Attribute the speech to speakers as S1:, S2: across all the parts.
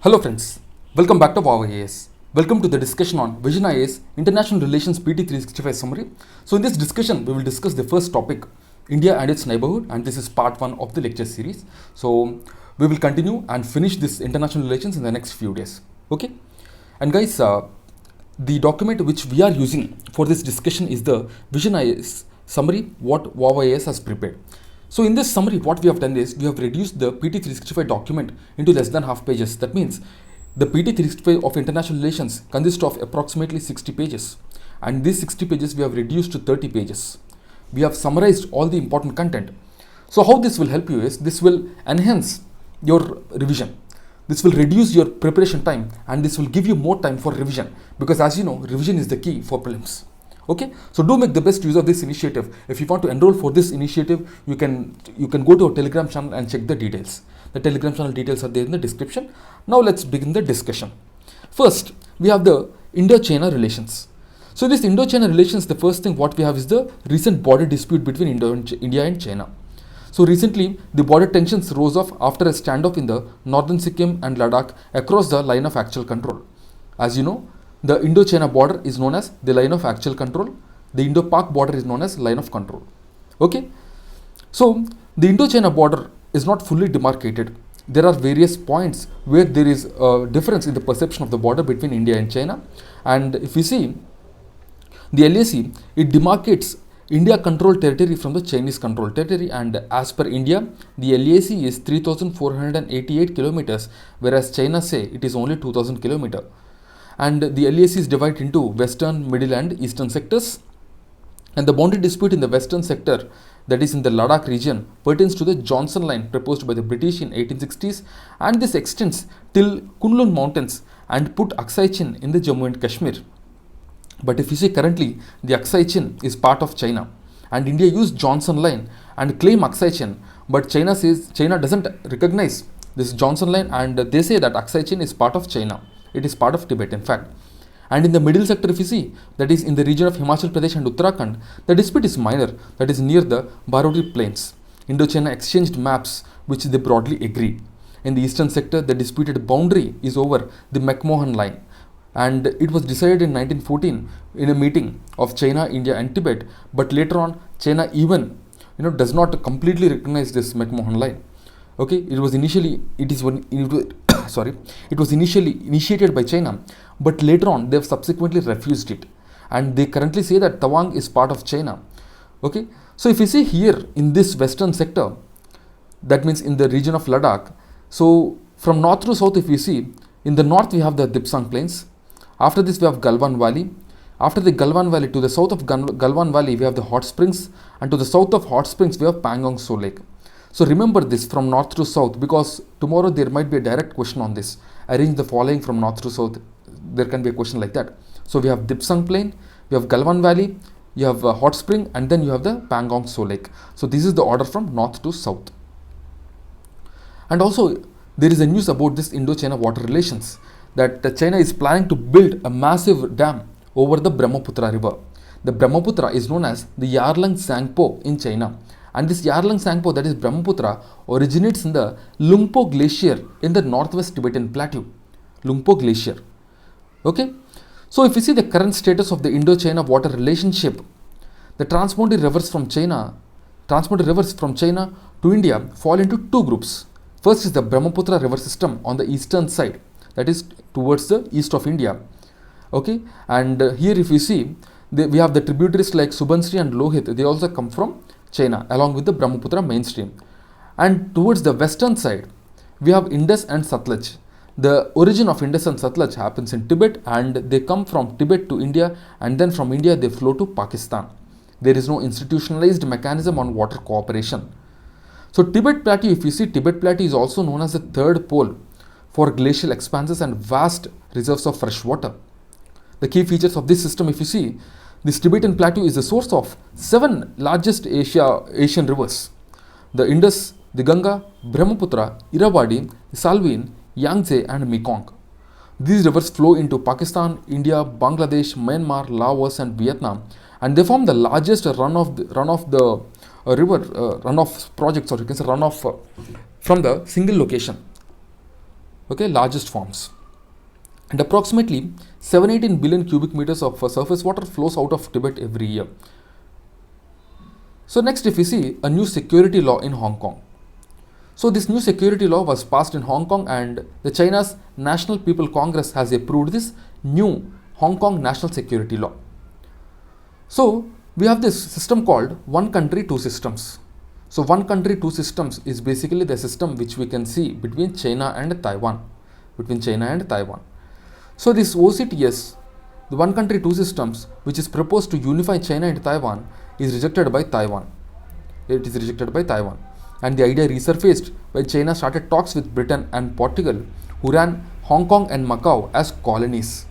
S1: Hello friends, welcome back to VOWIAS. Welcome to the discussion on Vision IAS International Relations PT365 summary. So in this discussion, we will discuss the first topic, India and its neighborhood, and this is part 1 of the lecture series. So we will continue and finish this international relations in the next few days. Okay? And guys, the document which we are using for this discussion is the Vision IAS summary what VOWIAS has prepared. So in this summary, what we have done is we have reduced the PT365 document into less than half pages. That means the PT365 of international relations consists of approximately 60 pages. And these 60 pages we have reduced to 30 pages. We have summarized all the important content. So how this will help you is this will enhance your revision. This will reduce your preparation time and this will give you more time for revision, because as you know, revision is the key for prelims. Okay, so do make the best use of this initiative. If you want to enroll for this initiative, you can go to our Telegram channel and check the details. The Telegram channel details are there in the description. Now let's begin the discussion. First, we have the IndoChina Relations. So this IndoChina Relations, the first thing what we have is the recent border dispute between India and China. So recently, the border tensions rose off after a standoff in the northern Sikkim and Ladakh across the line of actual control. As you know, the Indo-China border is known as the line of actual control. The Indo-Pak border is known as line of control. Okay. So the Indo-China border is not fully demarcated. There are various points where there is a difference in the perception of the border between India and China. And if we see the LAC, it demarcates India controlled territory from the Chinese controlled territory, and as per India, the LAC is 3,488 kilometers, whereas China say it is only 2,000 kilometers. And the LAC is divided into western, middle and eastern sectors. And the boundary dispute in the western sector, that is in the Ladakh region, pertains to the Johnson Line proposed by the British in 1860s, and this extends till Kunlun Mountains and put Aksai Chin in the Jammu and Kashmir. But if you see currently, the Aksai Chin is part of China, and India used Johnson Line and claim Aksai Chin, but China says China doesn't recognize this Johnson Line, and they say that Aksai Chin is part of China. It is part of Tibet, in fact. And in the middle sector, if you see, that is in the region of Himachal Pradesh and Uttarakhand, the dispute is minor, that is near the Baroda Plains. Indochina exchanged maps, which they broadly agree. In the eastern sector, the disputed boundary is over the McMahon Line, and it was decided in 1914 in a meeting of China, India and Tibet, but later on, China even does not completely recognize this McMahon Line. Okay, it was initially initiated by China, but later on they have subsequently refused it, and they currently say that Tawang is part of China. Okay, so if you see here in this western sector, that means in the region of Ladakh, so from north to south, if you see, in the north we have the Dipsang Plains. After this we have Galwan Valley. After the Galwan Valley, to the south of Galwan Valley we have the Hot Springs, and to the south of Hot Springs we have Pangong Tso Lake. So remember this from north to south, because tomorrow there might be a direct question on this. Arrange the following from north to south. There can be a question like that. So we have Dipsang Plain, we have Galwan Valley, you have Hot Spring, and then you have the Pangong Tso Lake. So this is the order from north to south. And also there is a news about this Indo-China water relations, that China is planning to build a massive dam over the Brahmaputra river. The Brahmaputra is known as the Yarlung Tsangpo in China. And this Yarlung Tsangpo, that is Brahmaputra, originates in the Lungpo Glacier in the northwest Tibetan plateau. Lungpo Glacier. Okay. So if you see the current status of the Indo-China water relationship, the transboundary rivers from China to India fall into two groups. First is the Brahmaputra river system on the eastern side, that is towards the east of India. Okay. And here if you see, we have the tributaries like Subansri and Lohit, they also come from China along with the Brahmaputra mainstream. And towards the western side, we have Indus and Satluj. The origin of Indus and Satluj happens in Tibet, and they come from Tibet to India, and then from India they flow to Pakistan. There is no institutionalized mechanism on water cooperation. So Tibet Plateau, if you see, Tibet Plateau is also known as the third pole for glacial expanses and vast reserves of fresh water. The key features of this system, if you see, this Tibetan plateau is the source of 7 largest Asian rivers: the Indus, the Ganga, Brahmaputra, Irrawaddy, Salween, Yangtze and Mekong. These rivers flow into Pakistan, India, Bangladesh, Myanmar, Laos and Vietnam, and they form the largest runoff projects, or you can say runoff from the single location. okay, largest forms. And approximately 718 billion cubic meters of surface water flows out of Tibet every year. So next, if we see a new security law in Hong Kong. So this new security law was passed in Hong Kong, and the China's National People Congress has approved this new Hong Kong National Security Law. So we have this system called one country, two systems. So one country, two systems is basically the system which we can see between China and Taiwan. So this OCTS, the one country, two systems, which is proposed to unify China and Taiwan, is rejected by Taiwan. It is rejected by Taiwan. And the idea resurfaced when China started talks with Britain and Portugal, who ran Hong Kong and Macau as colonies.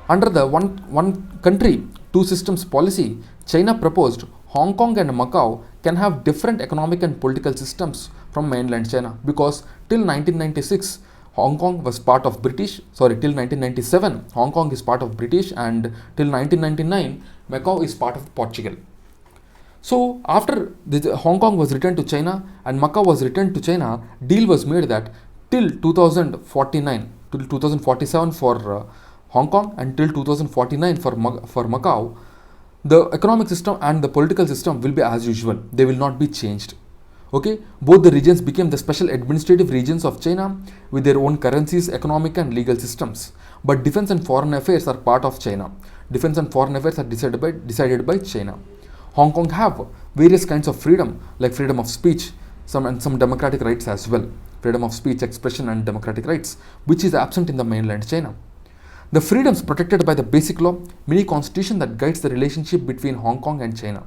S1: Under the one country, two systems policy, China proposed Hong Kong and Macau can have different economic and political systems from mainland China, because till 1996, Hong Kong was part of British, till 1997, Hong Kong is part of British, and till 1999, Macau is part of Portugal. So after Hong Kong was returned to China and Macau was returned to China, deal was made that till 2049, till 2047 for Hong Kong and till 2049 for Macau, the economic system and the political system will be as usual. They will not be changed. Okay, both the regions became the special administrative regions of China with their own currencies, economic and legal systems. But defense and foreign affairs are part of China. Defense and foreign affairs are decided by China. Hong Kong have various kinds of freedom, like freedom of speech, some democratic rights as well. Freedom of speech, expression and democratic rights, which is absent in the mainland China. The freedoms protected by the basic law, mini constitution that guides the relationship between Hong Kong and China.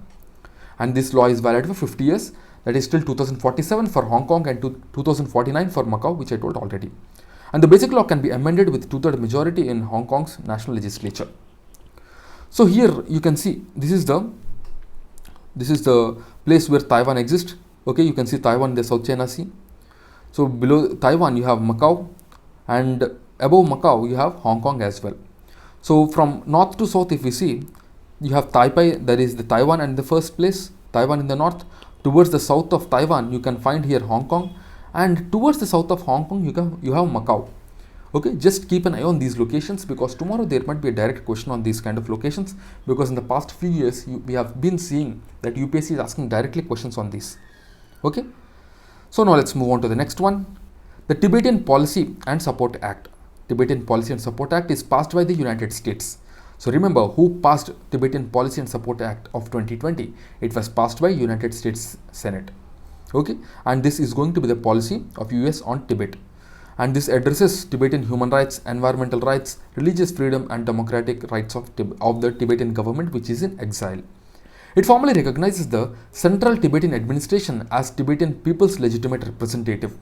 S1: And this law is valid for 50 years, that is till 2047 for Hong Kong and 2049 for Macau, which I told already. And the basic law can be amended with 2/3 majority in Hong Kong's national legislature. So here you can see this is the place where Taiwan exists. Okay, you can see Taiwan in the South China Sea. So below Taiwan you have Macau, and above Macau you have Hong Kong as well. So from north to south, if we see, you have Taipei, that is the Taiwan in the first place, Taiwan in the north. Towards the south of Taiwan you can find here Hong Kong, and towards the south of Hong Kong you have Macau. Okay, just keep an eye on these locations, because tomorrow there might be a direct question on these kind of locations, because in the past few years we have been seeing that UPSC is asking directly questions on these. Okay, so now let's move on to the next one. The Tibetan Policy and Support Act. Tibetan Policy and Support Act is passed by the United States. So remember, who passed Tibetan Policy and Support Act of 2020? It was passed by United States Senate. Okay, and this is going to be the policy of US on Tibet. And this addresses Tibetan human rights, environmental rights, religious freedom and democratic rights of the Tibetan government, which is in exile. It formally recognizes the Central Tibetan Administration as Tibetan people's legitimate representative.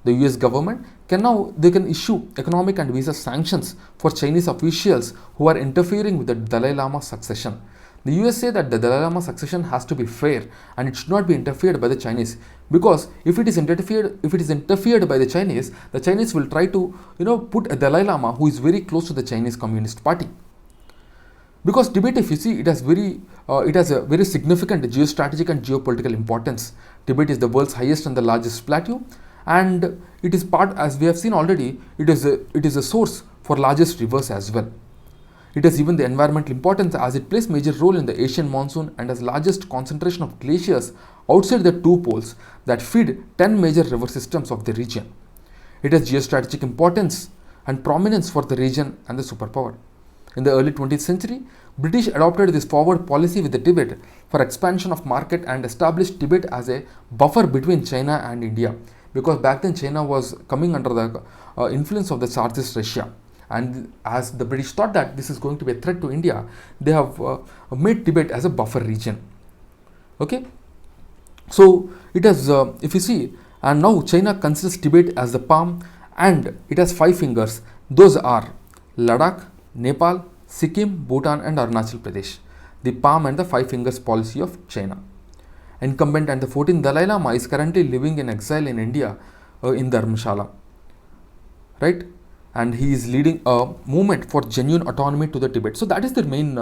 S1: The US government can issue economic and visa sanctions for Chinese officials who are interfering with the Dalai Lama's succession. The US say that the Dalai Lama succession has to be fair and it should not be interfered by the Chinese, because if it is interfered by the Chinese will try to put a Dalai Lama who is very close to the Chinese Communist Party. Because Tibet, if you see, it has a very significant geostrategic and geopolitical importance. Tibet is the world's highest and the largest plateau, and it is part, as we have seen already, it is a source for largest rivers as well. It has even the environmental importance, as it plays major role in the Asian monsoon and has largest concentration of glaciers outside the two poles that feed 10 major river systems of the region. It has geostrategic importance and prominence for the region and the superpower. In the early 20th century, British adopted this forward policy with the Tibet for expansion of market and established Tibet as a buffer between China and India, because back then China was coming under the influence of the Tsarist Russia. And as the British thought that this is going to be a threat to India, they have made Tibet as a buffer region. Okay, so it has, if you see, and now China considers Tibet as the palm, and it has 5 fingers. Those are Ladakh, Nepal, Sikkim, Bhutan and Arunachal Pradesh. The palm and the 5 fingers policy of China. Incumbent and the 14th Dalai Lama is currently living in exile in India in Dharamshala. Right? And he is leading a movement for genuine autonomy to the Tibet. So that is their main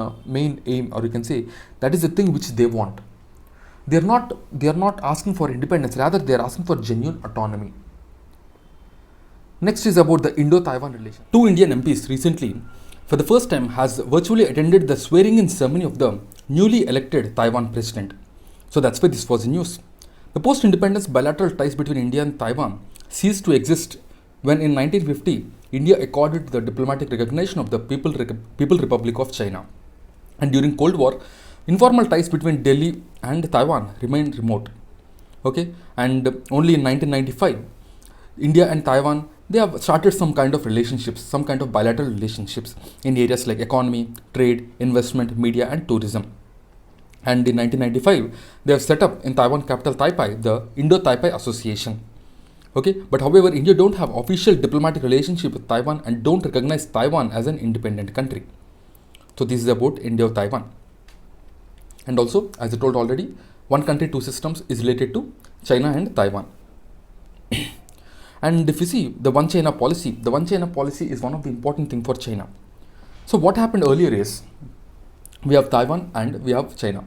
S1: aim, or you can say that is the thing which they want. They are not asking for independence, rather they are asking for genuine autonomy. Next is about the Indo-Taiwan relations. Two Indian MPs recently, for the first time, has virtually attended the swearing-in ceremony of the newly elected Taiwan president. So that's why this was in news. The post-independence bilateral ties between India and Taiwan ceased to exist when in 1950, India accorded the diplomatic recognition of the People Republic of China. And during Cold War, informal ties between Delhi and Taiwan remained remote. Okay, and only in 1995, India and Taiwan, they have started some kind of relationships, some kind of bilateral relationships in areas like economy, trade, investment, media and tourism. And in 1995, they have set up in Taiwan capital Taipei the Indo-Taipei Association. Okay, but however, India don't have official diplomatic relationship with Taiwan and don't recognize Taiwan as an independent country. So this is about Indo-Taiwan. And also, as I told already, one country, two systems is related to China and Taiwan. And if you see the One China policy is one of the important thing for China. So what happened earlier is we have Taiwan and we have China.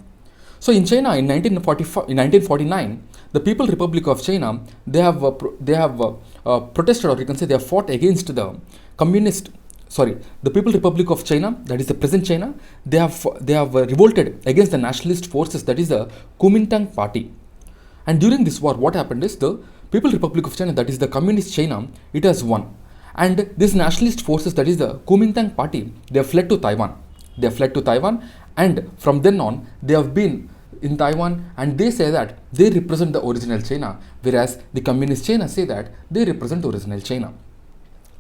S1: So in China in 1949, the People Republic of China, they have protested, or you can say they have fought against the the People Republic of China, that is the present China. They have revolted against the nationalist forces, that is the Kuomintang party. And during this war, what happened is the People Republic of China, that is the communist China, it has won. And these nationalist forces, that is the Kuomintang party, they have fled to Taiwan. And from then on, they have been in Taiwan, and they say that they represent the original China, whereas the communist China say that they represent the original China.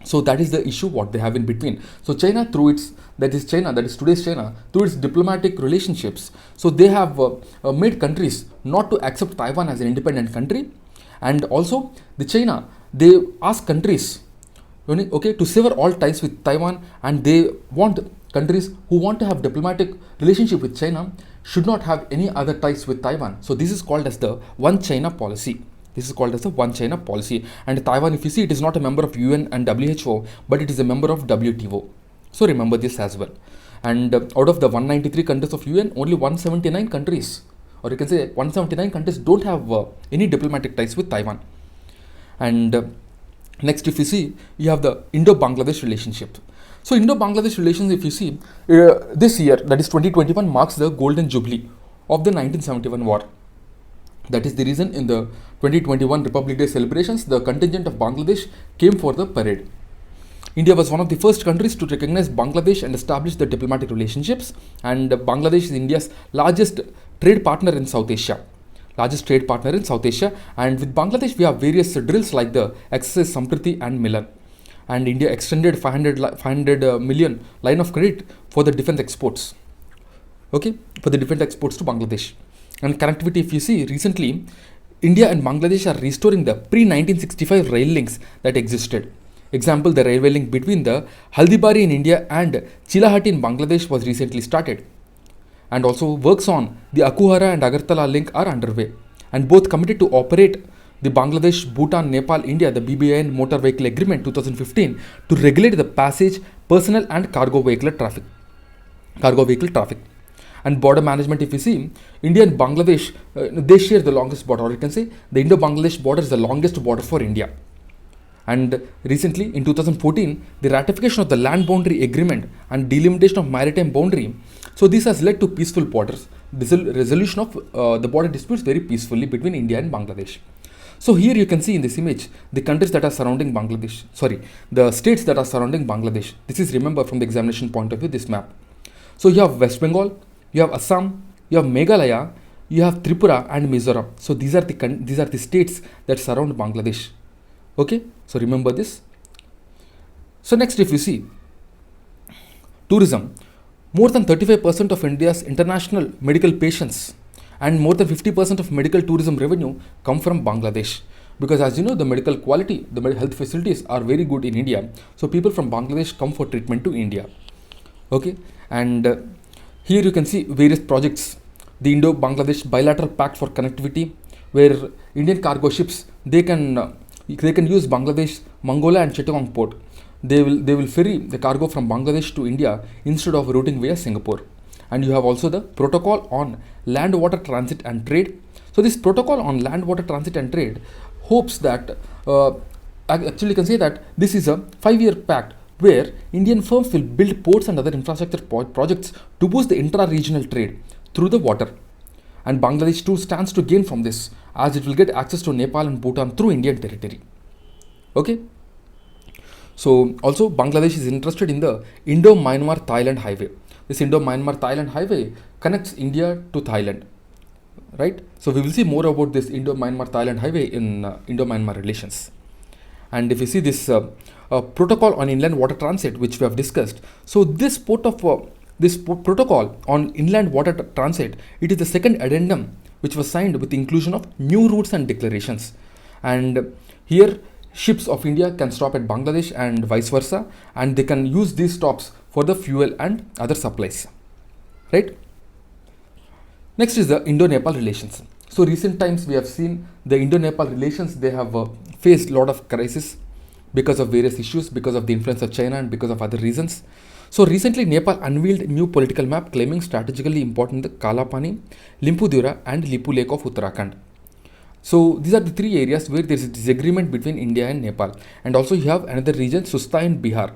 S1: So that is the issue what they have in between. So China, through its, that is today's China, through its diplomatic relationships, so they have made countries not to accept Taiwan as an independent country. And also the China, they ask countries, okay, to sever all ties with Taiwan, and they want countries who want to have diplomatic relationship with China should not have any other ties with Taiwan. So this is called as the One China policy. And Taiwan, if you see, it is not a member of UN and WHO, but it is a member of WTO. So remember this as well. And out of the 193 countries of UN, only 179 countries, or you can say 179 countries don't have any diplomatic ties with Taiwan. And next, if you see, you have the Indo-Bangladesh relationship. So Indo-Bangladesh relations, if you see, this year, that is 2021, marks the golden jubilee of the 1971 war. That is the reason in the 2021 Republic Day celebrations, the contingent of Bangladesh came for the parade. India was one of the first countries to recognize Bangladesh and establish the diplomatic relationships. And Bangladesh is India's largest trade partner in South Asia. And with Bangladesh, we have various drills like the Exercise Sampriti and Milan. And India extended 500 million line of credit for the defense exports. Okay, for the defense exports to Bangladesh. And connectivity, if you see, recently, India and Bangladesh are restoring the pre-1965 rail links that existed. Example, the railway link between the Haldibari in India and Chilahati in Bangladesh was recently started. And also works on the Akuhara and Agartala link are underway. And both committed to operate the Bangladesh, Bhutan, Nepal, India, the BBIN Motor Vehicle Agreement 2015 to regulate the passage, personnel and cargo vehicle traffic. And border management, if you see, India and Bangladesh, they share the longest border, or you can say the Indo-Bangladesh border is the longest border for India. And recently, in 2014, the ratification of the land boundary agreement and delimitation of maritime boundary. So this has led to peaceful borders, resolution of the border disputes very peacefully between India and Bangladesh. So here you can see in this image, the countries that are surrounding Bangladesh, the states that are surrounding Bangladesh. This is, remember, from the examination point of view, this map. So you have West Bengal, you have Assam, you have Meghalaya, you have Tripura and Mizoram. So these are the states that surround Bangladesh. Okay, so remember this. So next, if you see tourism, more than 35% of India's international medical patients and more than 50% of medical tourism revenue come from Bangladesh. Because as you know, the medical quality, the health facilities are very good in India. So people from Bangladesh come for treatment to India. Okay, and here you can see various projects. The Indo-Bangladesh bilateral pact for connectivity, where Indian cargo ships, they can use Bangladesh, Mongolia and Chittagong port. They will ferry the cargo from Bangladesh to India instead of routing via Singapore. And you have also the protocol on land water transit and trade. So this protocol on land water transit and trade hopes that actually you can say that this is a 5-year pact where Indian firms will build ports and other infrastructure projects to boost the intra-regional trade through the water. And Bangladesh too stands to gain from this, as it will get access to Nepal and Bhutan through Indian territory. Okay. So also Bangladesh is interested in the Indo-Myanmar Thailand highway. This Indo-Myanmar Thailand highway connects India to Thailand, right? So we will see more about this Indo-Myanmar Thailand highway in IndoMyanmar Relations. And if you see this protocol on inland water transit, which we have discussed, so this protocol on inland water transit, it is the second addendum which was signed with the inclusion of new routes and declarations. And here ships of India can stop at Bangladesh and vice versa, and they can use these stops for the fuel and other supplies, right? Next is the Indo-Nepal Relations. So recent times we have seen the Indo-Nepal Relations, they have faced a lot of crisis because of various issues, because of the influence of China and because of other reasons. So recently Nepal unveiled a new political map claiming strategically important the Kalapani, Limpudura and Lipu Lake of Uttarakhand. So these are the three areas where there is a disagreement between India and Nepal. And also you have another region, Susta in Bihar.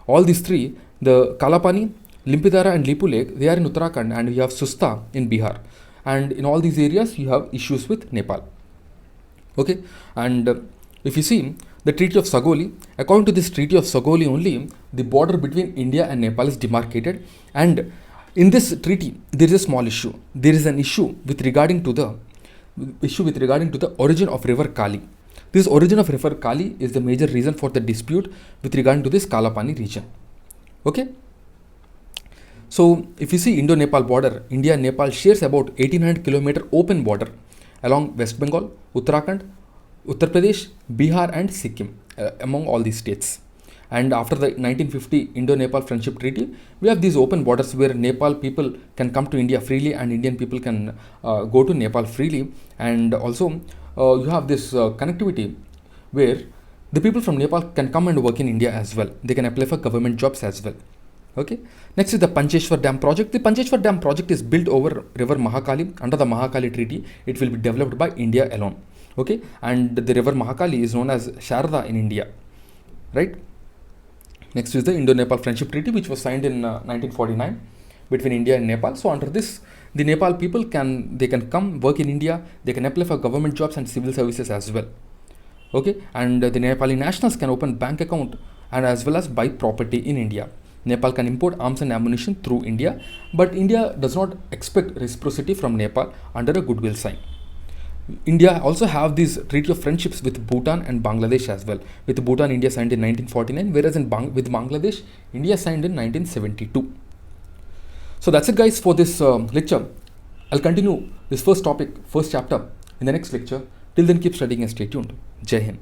S1: All these three, the Kalapani, Limpidara and Lipu Lake, they are in Uttarakhand, and you have Susta in Bihar. And in all these areas you have issues with Nepal. Okay, and if you see the Treaty of Sagoli, according to this Treaty of Sagoli only, the border between India and Nepal is demarcated. And in this treaty there is a small issue. There is an issue with regarding to the origin of river Kali. This origin of river Kali is the major reason for the dispute with regard to this Kalapani region. Okay. So if you see Indo-Nepal border, India and Nepal shares about 1800 km open border along West Bengal, Uttarakhand, Uttar Pradesh, Bihar and Sikkim, among all these states. And after the 1950 Indo-Nepal Friendship Treaty, we have these open borders where Nepal people can come to India freely and Indian people can go to Nepal freely. And also you have this connectivity where the people from Nepal can come and work in India as well. They can apply for government jobs as well. Okay. Next is the Pancheshwar Dam project. The Pancheshwar Dam project is built over river Mahakali. Under the Mahakali Treaty, it will be developed by India alone. Okay. And the river Mahakali is known as Sharda in India, right? Next is the Indo-Nepal Friendship Treaty, which was signed in 1949 between India and Nepal. So under this, the Nepal people can come work in India. They can apply for government jobs and civil services as well. Okay. And the Nepali nationals can open bank account and as well as buy property in India. Nepal can import arms and ammunition through India, but India does not expect reciprocity from Nepal under a goodwill sign. India also have these treaty of friendships with Bhutan and Bangladesh as well. With Bhutan, India signed in 1949, whereas with Bangladesh, India signed in 1972. So that's it guys for this lecture. I'll continue this first chapter in the next lecture. Till then keep studying and stay tuned. Jai Hind.